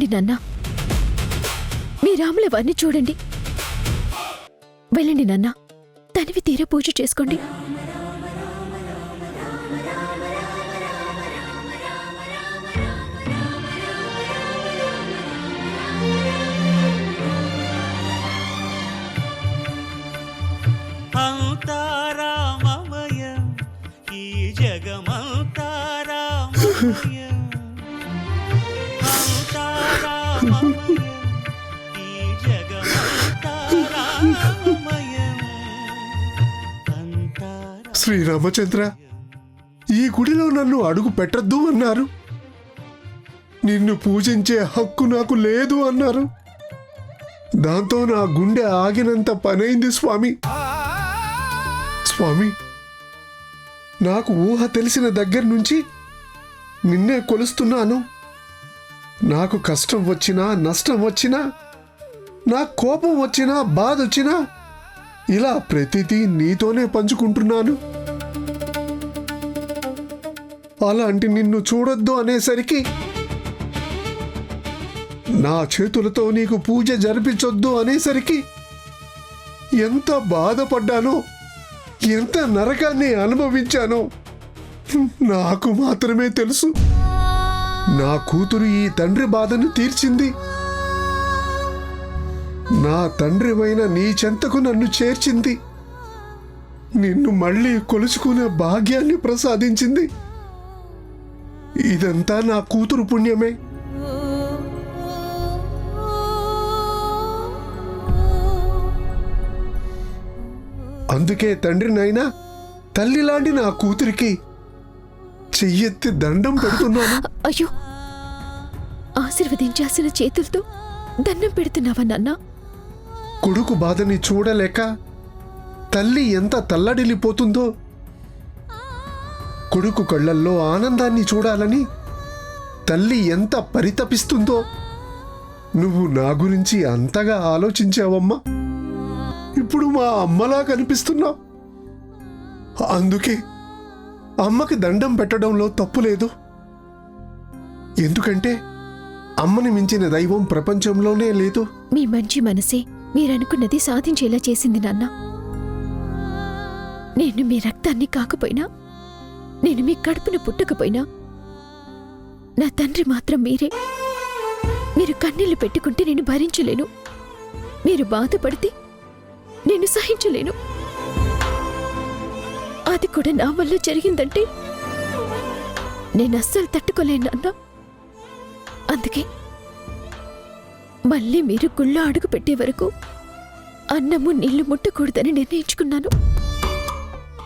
వెళ్ళండి నాన్న. మీ రాముల వారిని చూడండి. వెళ్ళండి నాన్న, తనివి తీర పూజ చేసుకోండి. శ్రీరామచంద్ర, ఈ గుడిలో నన్ను అడుగు పెట్టద్దు అన్నారు. నిన్ను పూజించే హక్కు నాకు లేదు అన్నారు. దాంతో నా గుండె ఆగినంత పనైంది స్వామి. స్వామి, నాకు ఊహ తెలిసిన దగ్గర నుంచి నిన్నే కొలుస్తున్నాను. నాకు కష్టం వచ్చినా, నష్టం వచ్చినా, నా కోపం వచ్చినా, బాధ వచ్చినా ఇలా ప్రతిదీ నీతోనే పంచుకుంటున్నాను. అలాంటి నిన్ను చూడొద్దు అనేసరికి, నా చేతులతో నీకు పూజ జరిపించొద్దు అనేసరికి ఎంత బాధపడ్డానో, ఎంత నరకాన్ని అనుభవించానో నాకు మాత్రమే తెలుసు. నా కూతురు ఈ తండ్రి బాధను తీర్చింది. నా తండ్రివైన నీ చెంతకు నన్ను చేర్చింది. నిన్ను మళ్ళీ కొలుచుకునే భాగ్యాన్ని ప్రసాదించింది. ఇదంతా నా కూతురు పుణ్యమే. అందుకే తండ్రినైనా తల్లిలాంటి నా కూతురికి చెయ్యెత్తి దండం పెడుతున్నాను. అయ్యో, ఆశీర్వదించాల్సిన చేతులతో దండం పెడుతున్నావా నాన్న? కొడుకు బాధని చూడలేక తల్లి ఎంత తల్లడిల్లిపోతుందో, కొడుకు కళ్ళల్లో ఆనందాన్ని చూడాలని తల్లి ఎంత పరితపిస్తుందో నువ్వు నా గురించి అంతగా ఆలోచించావమ్మా. ఇప్పుడు మా అమ్మలా కనిపిస్తున్నావు. అందుకే అమ్మకి దండం పెట్టడంలో తప్పు లేదు. ఎందుకంటే అమ్మని మించిన దైవం ప్రపంచంలోనే లేదు. మీ మంచి మనసే మీరనుకున్నది సాధించేలా చేసింది నాన్న. నేను మీ రక్తాన్ని కాకపోయినా, నేను మీ కడుపును పుట్టకపోయినా, నా తండ్రి మాత్రం మీరే. మీరు కన్నీళ్లు పెట్టుకుంటే నేను భరించలేను. మీరు బాధపడితే నేను సహించలేను. అది కూడా నా వల్ల జరిగిందంటే నేను అస్సలు తట్టుకోలేను అన్నా. అందుకే మళ్ళీ మీరు గుళ్ళో అడుగు పెట్టే వరకు అన్నము నీళ్లు ముట్టకూడదని నిర్ణయించుకున్నాను.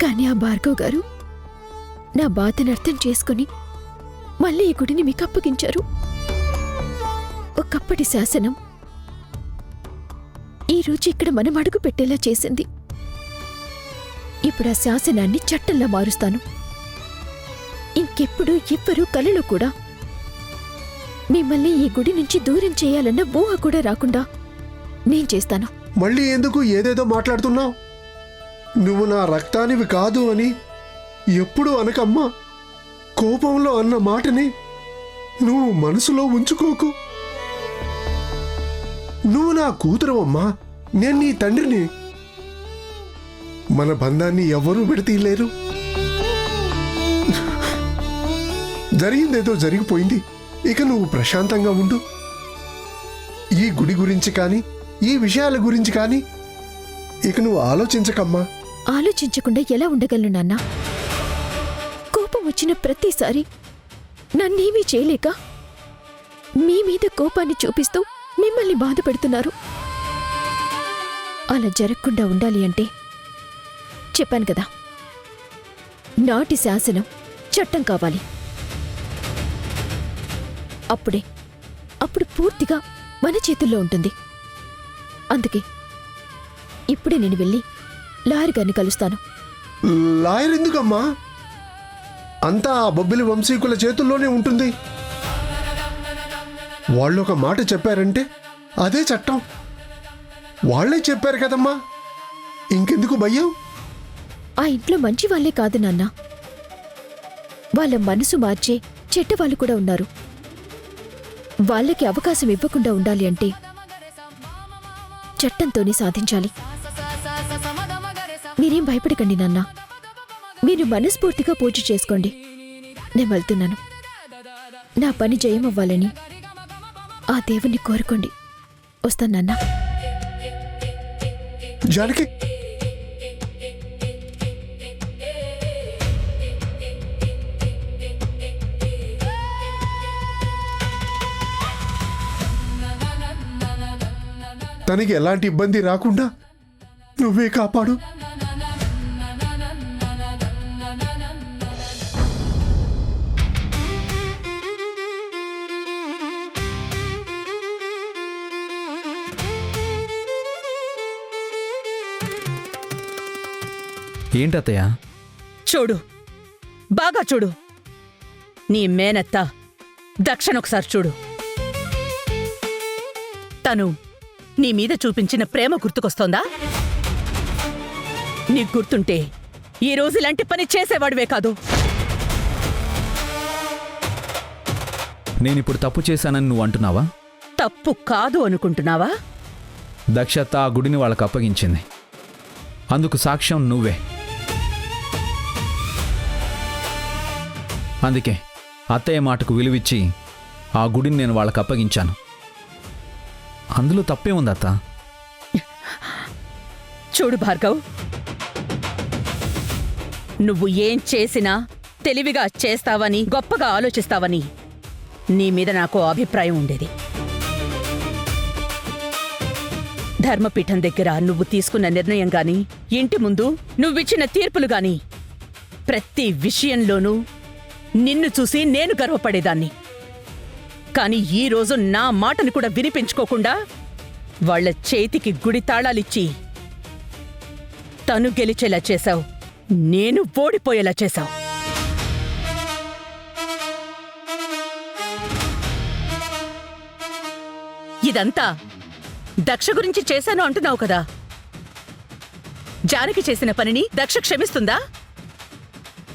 కానీ ఆ భార్గవ్ గారు నా బాధను అర్థం చేసుకుని మళ్ళీ ఈ గుడిని మీకు అప్పగించారు. ఒకప్పటి శాసనం ఈరోజు ఇక్కడ మనం అడుగు పెట్టేలా చేసింది. ఇప్పుడు ఆ శాసనాన్ని చట్టంలా మారుస్తాను. ఇంకెప్పుడు ఎవ్వరూ కలలో కూడా మిమ్మల్ని ఈ గుడి నుంచి దూరం చేయాలన్న ఊహ కూడా రాకుండా నేను చేస్తాను. మళ్ళీ ఎందుకు ఏదేదో మాట్లాడుతున్నావు? నువ్వు నా రక్తానివి కాదు అని ఎప్పుడూ అనకమ్మా. కోపంలో అన్న మాటని నువ్వు మనసులో ఉంచుకోకు. నువ్వు నా కూతురవమ్మా, నేను నీ తండ్రిని. మన బంధాన్ని ఎవ్వరూ విడతీయలేరు. జరిగిందేదో జరిగిపోయింది. ఇక నువ్వు ప్రశాంతంగా ఉండు. ఈ గుడి గురించి కానీ, ఈ విషయాల గురించి కానీ ఇక నువ్వు ఆలోచించకమ్మా. ఆలోచించకుండా ఎలా ఉండగలను నాన్న? కోపం వచ్చిన ప్రతిసారి నన్నేమీ చేయలేక మీ మీద కోపాన్ని చూపిస్తూ మిమ్మల్ని బాధ పెడుతున్నారు. అలా జరగకుండా ఉండాలి అంటే చెప్పాను కదా, నాటి శాసనం చట్టం కావాలి. అప్పుడు పూర్తిగా మన చేతుల్లో ఉంటుంది. అందుకే ఇప్పుడే నేను వెళ్ళి లాయర్ గారిని కలుస్తాను. లాయర్ ఎందుకమ్మా? అంతా ఆ బొబ్బిలి వంశీకుల చేతుల్లోనే ఉంటుంది. వాళ్ళు ఒక మాట చెప్పారంటే అదే చట్టం. వాళ్లే చెప్పారు కదమ్మా, ఇంకెందుకు భయం? ఆ ఇంట్లో మంచి వాళ్లే కాదు నాన్న, వాళ్ళ మనసు మార్చే చెడ్డ వాళ్ళు కూడా ఉన్నారు. వాళ్ళకి అవకాశం ఇవ్వకుండా ఉండాలి అంటే చట్టంతోనే సాధించాలి. మీరేం భయపడకండి నాన్న. మీరు మనస్ఫూర్తిగా పూజ చేసుకోండి. నేను వెళ్తున్నాను. నా పని జయమవ్వాలని ఆ దేవుణ్ణి కోరుకోండి. వస్తాను నాన్న. జానకి, తనకి ఎలాంటి ఇబ్బంది రాకుండా నువ్వే కాపాడు. ఏంటత్తయ్య? చూడు, బాగా చూడు. నీ మేనత్త దక్షనొకసారి చూడు. తను నీ మీద చూపించిన ప్రేమ గుర్తుకొస్తోందా? నీకు గుర్తుంటే ఈ రోజు ఇలాంటి పని చేసేవాడివే కాదు. నేనిప్పుడు తప్పు చేశానని నువ్వు అంటున్నావా? తప్పు కాదు అనుకుంటున్నావా? దక్షత ఆ గుడిని వాళ్ళకు అప్పగించింది. అందుకు సాక్ష్యం నువ్వే. అందుకే అత్తయ్య మాటకు విలువిచ్చి ఆ గుడిని నేను వాళ్ళకు అప్పగించాను. అందులో తప్పే ఉంది అత్త. చూడు భార్గవ్, నువ్వు ఏం చేసినా తెలివిగా చేస్తావని, గొప్పగా ఆలోచిస్తావని నీ మీద నాకు అభిప్రాయం ఉండేది. ధర్మపీఠం దగ్గర నువ్వు తీసుకున్న నిర్ణయం గాని, ఇంటి ముందు నువ్విచ్చిన తీర్పులు గాని, ప్రతి విషయంలోనూ నిన్ను చూసి నేను గర్వపడేదాన్ని. కాని ఈరోజు నా మాటను కూడా వినిపించుకోకుండా వాళ్ల చేతికి గుడి తాళాలిచ్చి తను గెలిచేలా చేశావు, నేను ఓడిపోయేలా చేశావు. ఇదంతా దక్ష గురించి చేశాను అంటున్నావు కదా. జానకి చేసిన పనిని దక్ష క్షమిస్తుందా?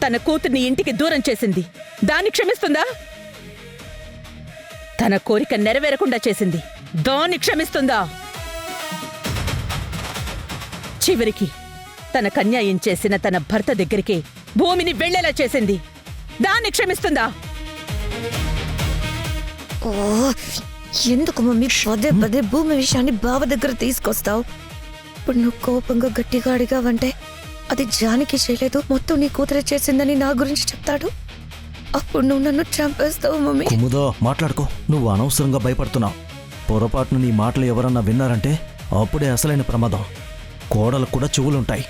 తన కూతుర్ని ఇంటికి దూరం చేసింది, దాన్ని క్షమిస్తుందా? తన కోరిక నెరవేరకుండా చేసింది, దాన్ని క్షమిస్తుందా? చివరికి తనకు అన్యాయం చేసిన తన భర్త దగ్గరికి భూమిని వెళ్లేలా చేసింది, దాన్ని క్షమిస్తుందా? ఓ, ఎందుకు మమ్మీ పదే పదే భూమి విషయాన్ని బావ దగ్గర తీసుకొస్తావు? ఇప్పుడు నువ్వు కోపంగా గట్టిగా అడిగావంటే అది జానకి చేయలేదు, మొత్తం నీ కూతురే చేసిందని నా గురించి చెప్తాడు. అప్పుడు నువ్వు నన్ను చంపేస్తావు మమ్మీ. కుముదో, మాట్లాడుకో. నువ్వు అనవసరంగా భయపడుతున్నావు. పొరపాటును నీ మాటలు ఎవరన్నా విన్నారంటే అప్పుడే అసలైన ప్రమాదం. కోడలకు కూడా చెవులుంటాయి.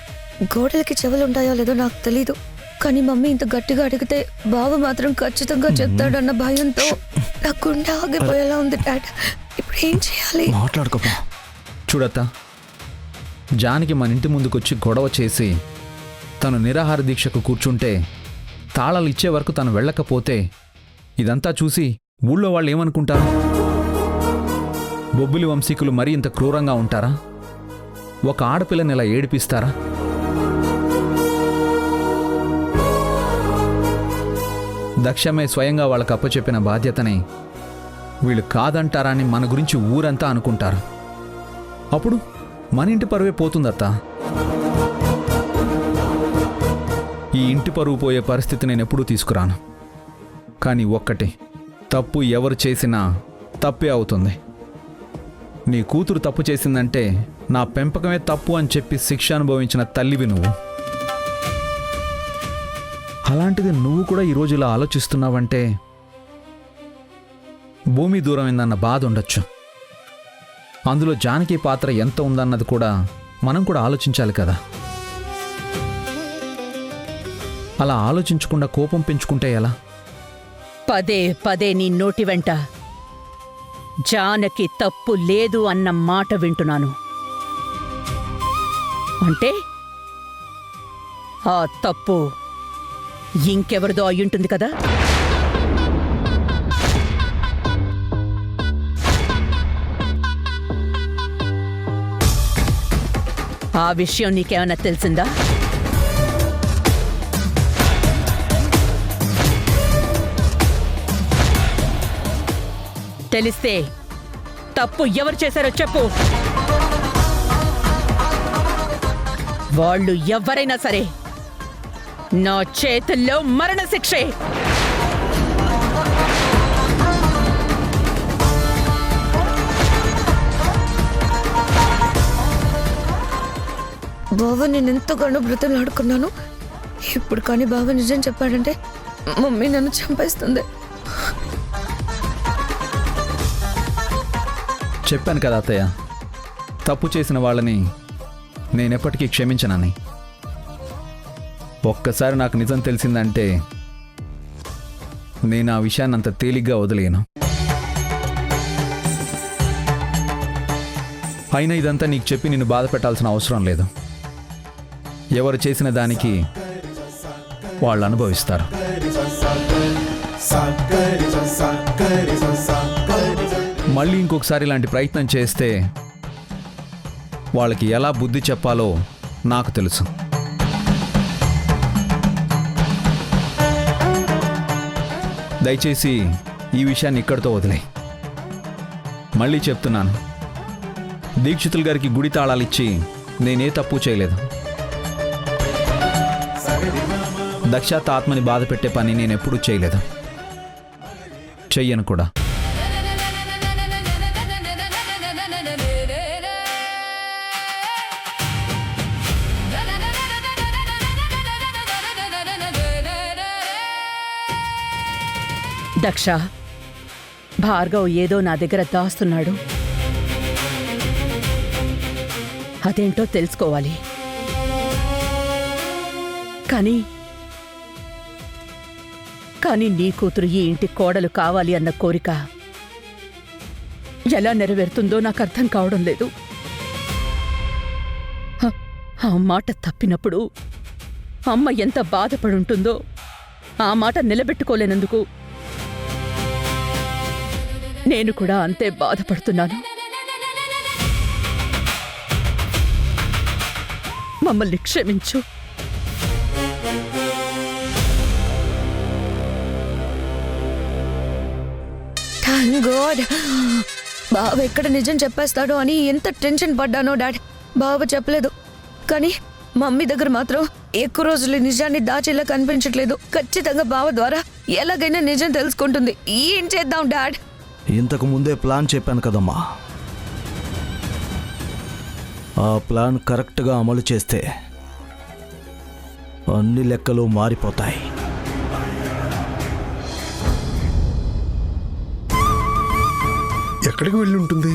గోడలకి చెవులుంటాయో లేదో నాకు తెలీదు, కానీ మమ్మీ ఇంత గట్టిగా అడిగితే బావ మాత్రం ఖచ్చితంగా చెప్తాడన్న భయంతో నా గుండె ఆగిపోయేలా ఉంది డాడ్. ఇప్పుడు ఏం చేయాలి? మాట్లాడుకోపా. చూడత్తా, జానకి మన ఇంటి ముందుకొచ్చి గొడవ చేసి తను నిరాహార దీక్షకు కూర్చుంటే, తాళాలు ఇచ్చే వరకు తను వెళ్ళకపోతే ఇదంతా చూసి ఊళ్ళో వాళ్ళు ఏమనుకుంటారు? బొబ్బిలి వంశీకులు మరీ ఇంత క్రూరంగా ఉంటారా? ఒక ఆడపిల్లని ఇలా ఏడిపిస్తారా? దక్షమే స్వయంగా వాళ్ళకు అప్పచెప్పిన బాధ్యతని వీళ్ళు కాదంటారా అని మన గురించి ఊరంతా అనుకుంటారు. అప్పుడు మన ఇంటి పరువే పోతుందత్తా. ఈ ఇంటి పరువు పోయే పరిస్థితి నేను ఎప్పుడూ తీసుకురాను. కానీ ఒక్కటి, తప్పు ఎవరు చేసినా తప్పే అవుతుంది. నీ కూతురు తప్పు చేసిందంటే నా పెంపకమే తప్పు అని చెప్పి శిక్ష అనుభవించిన తల్లివి నువ్వు. అలాంటిది నువ్వు కూడా ఈరోజు ఇలా ఆలోచిస్తున్నావంటే భూమి దూరమైందన్న బాధ ఉండొచ్చు. అందులో జానకి పాత్ర ఎంత ఉందన్నది కూడా మనం కూడా ఆలోచించాలి కదా. అలా ఆలోచించకుండా కోపం పెంచుకుంటే ఎలా? పదే పదే నీ నోటి వెంట జానకి తప్పు లేదు అన్న మాట వింటున్నాను. అంటే ఆ తప్పు ఇంకెవరిదో అయ్యుంటుంది కదా. ఆ విషయం నీకేమైనా తెలిసిందా? తెలిస్తే తప్పు ఎవరు చేశారో చెప్పు. వాళ్ళు ఎవరైనా సరే నా చేతుల్లో మరణశిక్షే. బావ నేను ఎంతగానో బ్రతలాడుకున్నాను. ఇప్పుడు కానీ బావ నిజం చెప్పాడంటే మమ్మీ నన్ను చంపేస్తుంది. చెప్పాను కదా అత్తయ్య, తప్పు చేసిన వాళ్ళని నేనెప్పటికీ క్షమించనని. ఒక్కసారి నాకు నిజం తెలిసిందంటే నేను ఆ విషయాన్ని అంత తేలిగ్గా వదిలేయను. అయినా ఇదంతా నీకు చెప్పి నిన్ను బాధ పెట్టాల్సిన అవసరం లేదు. ఎవరు చేసిన దానికి వాళ్ళు అనుభవిస్తారు. మళ్ళీ ఇంకొకసారి ఇలాంటి ప్రయత్నం చేస్తే వాళ్ళకి ఎలా బుద్ధి చెప్పాలో నాకు తెలుసు. దయచేసి ఈ విషయాన్ని ఇక్కడితో వదిలే. మళ్ళీ చెప్తున్నాను, దీక్షితులు గారికి గుడి తాళాలిచ్చి నేనే తప్పు చేయలేదు. దక్షాత్ ఆత్మని బాధ పెట్టే పని నేనెప్పుడూ చేయలేదు, చెయ్యను కూడా. దక్ష, భార్గవ్ ఏదో నా దగ్గర దాస్తున్నాడు. అదేంటో తెలుసుకోవాలి. కానీ నీ కూతురు ఈ ఇంటి కోడలు కావాలి అన్న కోరిక ఎలా నెరవేరుతుందో నాకు అర్థం కావడం లేదు. ఆ మాట తప్పినప్పుడు అమ్మ ఎంత బాధపడుంటుందో ఆ మాట నిలబెట్టుకోలేనందుకు నేను కూడా అంతే బాధపడుతున్నాను. మమ్మల్ని క్షమించు. Thank God. బావ ఎక్కడ నిజం చెప్పేస్తాడో అని ఎంత టెన్షన్ పడ్డానో డాడ్. బావ చెప్పలేదు, కానీ మమ్మీ దగ్గర మాత్రం ఎక్కువ రోజులు నిజాన్ని దాచేలా కనిపించట్లేదు. ఖచ్చితంగా బావ ద్వారా ఎలాగైనా నిజం తెలుసుకుంటుంది. ఏం చేద్దాం డాడ్? ఇంతకు ముందే ప్లాన్ చెప్పాను కదమ్మా. ఆ ప్లాన్ కరెక్ట్గా అమలు చేస్తే అన్ని లెక్కలు మారిపోతాయి. ఎక్కడికి వెళ్ళి ఉంటుంది?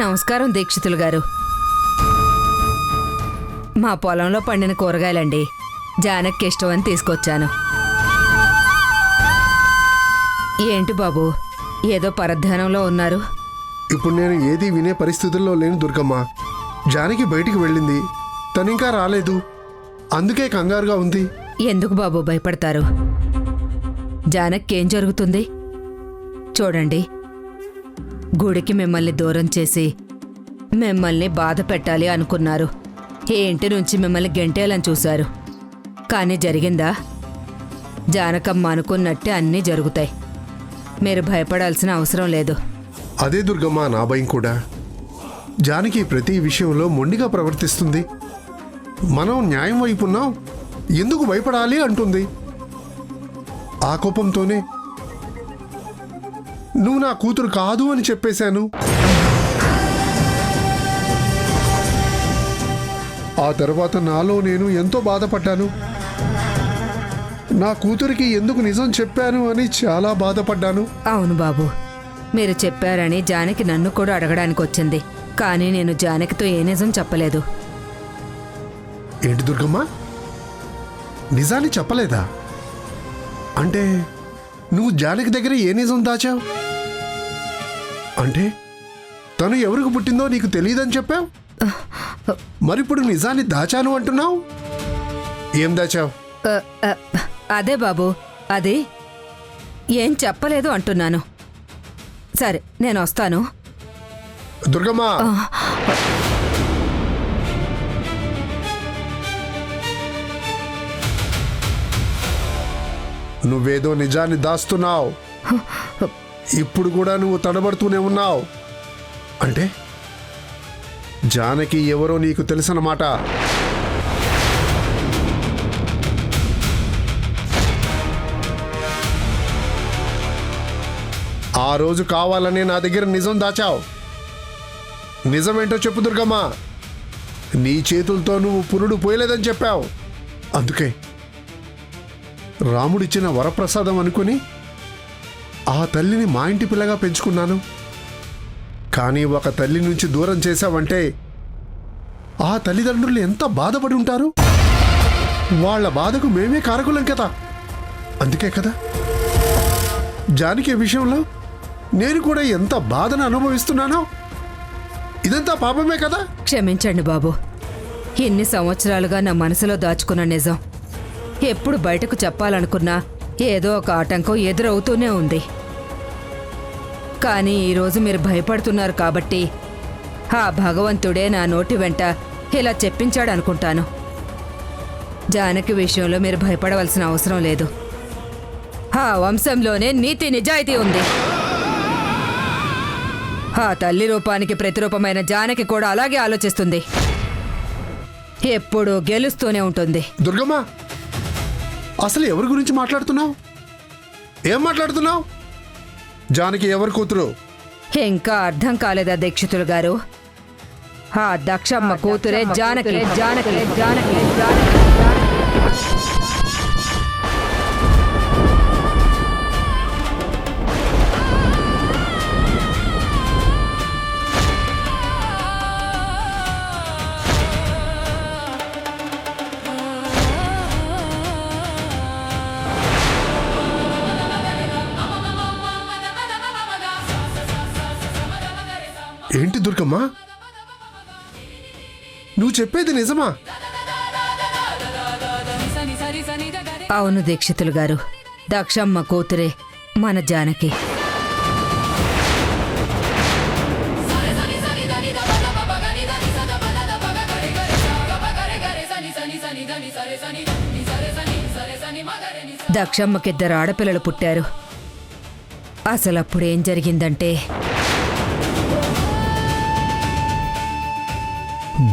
నమస్కారం దీక్షితులు గారు. మా పొలంలో పండిన కూరగాయలండి. జానకి ఇష్టం అని తీసుకొచ్చాను. ఏంటి బాబు, ఏదో పరధ్యానంలో ఉన్నారు? ఇప్పుడు నేను ఏది వినే పరిస్థితుల్లో లేను దుర్గమ్మ. జానకి బయటికి వెళ్ళింది, తనింకా రాలేదు. అందుకే కంగారుగా ఉంది. ఎందుకు బాబు భయపడతారు? జానకేం జరుగుతుంది? చూడండి, గుడికి మిమ్మల్ని దూరం చేసి మిమ్మల్ని బాధ పెట్టాలి అనుకున్నారు. ఈ ఇంటి నుంచి మిమ్మల్ని గెంటేయాలని చూశారు. కానీ జరిగిందా? జానకమ్మ అనుకున్నట్టే అన్నీ జరుగుతాయి. మీరు భయపడాల్సిన అవసరం లేదు. అదే దుర్గమ్మ నా భయం కూడా. జానకి ప్రతి విషయంలో మొండిగా ప్రవర్తిస్తుంది. మనం న్యాయం వైపున్నాం, ఎందుకు భయపడాలి అంటుంది. ఆ కోపంతోనే నువ్వు నా కూతురు కాదు అని చెప్పేశాను. ఆ తర్వాత నాలో నేను ఎంతో బాధపడ్డాను. నా కూతురికి ఎందుకు నిజం చెప్పాను అని చాలా బాధపడ్డాను. అవును బాబు, మీరు చెప్పారని జానకి నన్ను కూడా అడగడానికి వచ్చింది. కానీ నేను జానకితో ఏ నిజం చెప్పలేదు. ఏంటి దుర్గమ్మ, నిజాన్ని చెప్పలేదా? అంటే నువ్వు జానకి దగ్గర ఏ నిజం దాచావు? అంటే తను ఎవరికి పుట్టిందో నీకు తెలియదని చెప్పావు. మరిప్పుడు నిజాన్ని దాచాను అంటున్నావు. ఏం దాచావు? అదే బాబు, అది ఏం చెప్పలేదు అంటున్నాను. సరే, నేను వస్తాను. దుర్గమ్మ, నువ్వేదో నిజాన్ని దాస్తున్నావు. ఇప్పుడు కూడా నువ్వు తడబడుతూనే ఉన్నావు. అంటే జానకి ఎవరో నీకు తెలుసన్నమాట. ఆ రోజు కావాలని నా దగ్గర నిజం దాచావు. నిజమేంటో చెప్పు దుర్గమ్మ. నీ చేతులతో నువ్వు పురుడు పోయలేదని చెప్పావు. అందుకే రాముడిచ్చిన వరప్రసాదం అనుకుని ఆ తల్లిని మా ఇంటి పిల్లగా పెంచుకున్నాను. కానీ ఒక తల్లి నుంచి దూరం చేశావంటే ఆ తల్లిదండ్రులు ఎంత బాధపడి ఉంటారు. వాళ్ళ బాధకు మేమే కారకులం కదా. అందుకే కదా జానకి విషయంలో నేను కూడా ఎంత బాధను అనుభవిస్తున్నానో. ఇదంతా పాపమే కదా. క్షమించండి బాబు. ఇన్ని సంవత్సరాలుగా నా మనసులో దాచుకున్న నిజం ఎప్పుడు బయటకు చెప్పాలనుకున్నా ఏదో ఒక ఆటంకం ఎదురవుతూనే ఉంది. కానీ ఈరోజు మీరు భయపడుతున్నారు కాబట్టి ఆ భగవంతుడే నా నోటి వెంట ఇలా చెప్పించాడనుకుంటాను. జానకి విషయంలో మీరు భయపడవలసిన అవసరం లేదు. ఆ వంశంలోనే నీతి నిజాయితీ ఉంది. ఆ తల్లి రూపానికి ప్రతిరూపమైన జానకి కూడా అలాగే ఆలోచిస్తుంది. ఎప్పుడూ గెలుస్తూనే ఉంటుంది. దుర్గమ్మ, అసలు ఎవరి గురించి మాట్లాడుతున్నావు? ఏం మాట్లాడుతున్నావు? జానకి ఎవరి కూతురు? ఇంకా అర్థం కాలేదా దీక్షితులు గారు? ఆ దక్షమ్మ కూతురే జానకి. జానకి జానకి జానకి ఏంటి దుర్గమ్మ, నువ్వు చెప్పేది నిజమా? అవును దీక్షితులు గారు, దక్షమ్మ కూతురే మన జానకి. దక్షమ్మకిద్దరు ఆడపిల్లలు పుట్టారు. అసలప్పుడేం జరిగిందంటే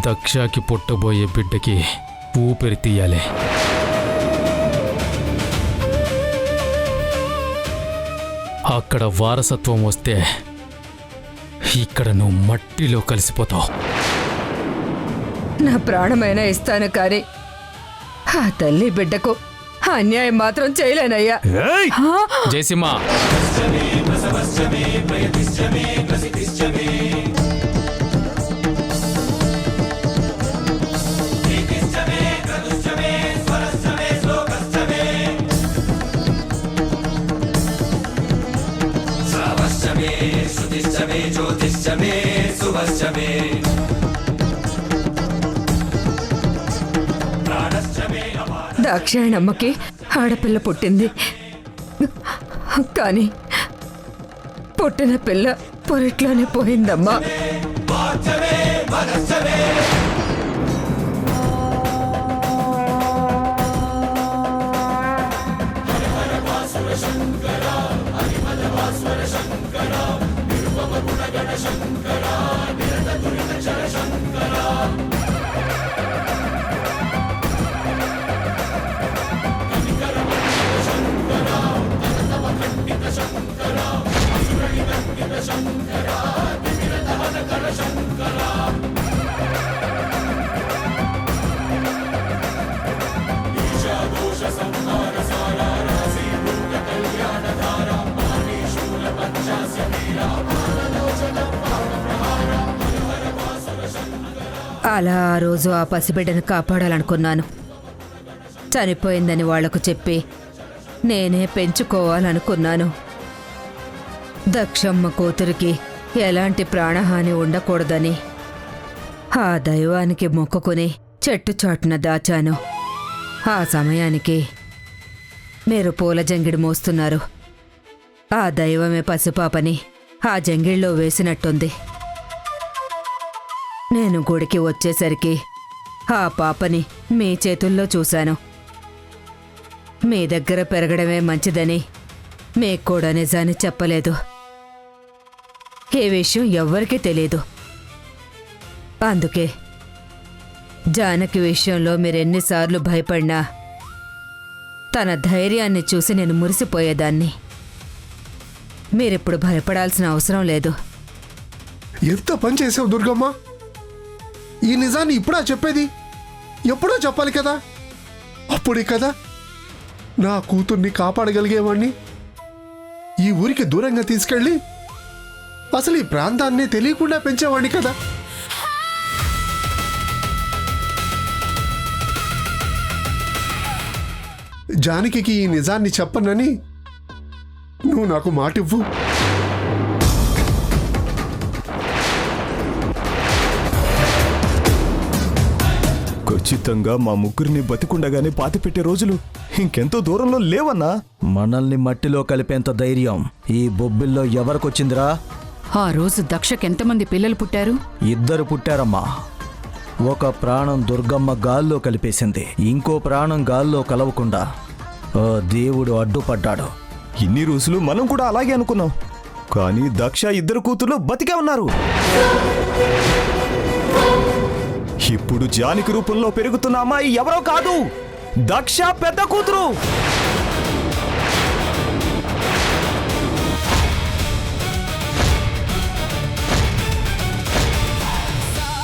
దక్షకి పుట్టబోయే బిడ్డకి ఊపిరి తీయాలి. అక్కడ వారసత్వం వస్తే ఇక్కడ నువ్వు మట్టిలో కలిసిపోతావు. నా ప్రాణమైనా ఇస్తాను కానీ ఆ తల్లి బిడ్డకు అన్యాయం మాత్రం చేయలేనయ్యా. జయసింహ, దాక్షాయణమ్మకి ఆడపిల్ల పుట్టింది. కానీ పుట్టిన పిల్ల పొరిట్లోనే పోయిందమ్మా. అలా ఆ రోజు ఆ పసిబిడ్డను కాపాడాలనుకున్నాను. చనిపోయిందని వాళ్లకు చెప్పి నేనే పెంచుకోవాలనుకున్నాను. దక్షమ్మ కూతురికి ఎలాంటి ప్రాణహాని ఉండకూడదని ఆ దైవానికి మొక్కుకుని చెట్టు చాటున దాచాను. ఆ సమయానికి మీరు పూల జంగిడి మోస్తున్నారు. ఆ దైవమే పసిపాపని ఆ జంగిళ్ళలో వేసినట్టుంది. నేను గుడికి వచ్చేసరికి ఆ పాపని మీ చేతుల్లో చూశాను. మీ దగ్గర పెరగడమే మంచిదని మీకు కూడా నిజాన్ని చెప్పలేదు. ఏ విషయం ఎవ్వరికీ తెలియదు. అందుకే జానకి విషయంలో మీరెన్నిసార్లు భయపడినా తన ధైర్యాన్ని చూసి నేను మురిసిపోయేదాన్ని. మీరిప్పుడు భయపడాల్సిన అవసరం లేదు. ఎంత పని చేసావు దుర్గమ్మ? ఈ నిజాన్ని ఇప్పుడా చెప్పేది? ఎప్పుడో చెప్పాలి కదా. అప్పుడే కదా నా కూతుర్ని కాపాడగలిగేవాణ్ణి. ఈ ఊరికి దూరంగా తీసుకెళ్ళి అసలు ఈ ప్రాంతాన్ని తెలియకుండా పెంచేవాణ్ణి కదా. జానకి ఈ నిజాన్ని చెప్పనని నువ్వు నాకు మాటివ్వు. ఖచ్చితంగా మా ముగ్గురిని బతికుండగానే పాతిపెట్టే రోజులు ఇంకెంతో దూరంలో లేవన్నా. మనల్ని మట్టిలో కలిపేంత ధైర్యం ఈ బొబ్బిల్లో ఎవరికొచ్చిందిరా? ఆ రోజు దక్షకెంతమంది పిల్లలు పుట్టారు? 2 పుట్టారమ్మా. ఒక ప్రాణం దుర్గమ్మ గాల్లో కలిపేసింది. ఇంకో ప్రాణం గాల్లో కలవకుండా ఆ దేవుడు అడ్డుపడ్డాడు. ఇన్ని రోజులు మనం కూడా అలాగే అనుకున్నాం. కానీ దక్ష 2 కూతుర్లు బతికే ఉన్నారు. ఇప్పుడు జానకి రూపంలో పెరుగుతున్న అమ్మాయి ఎవరో కాదు, దక్ష పెద్ద కూతురు.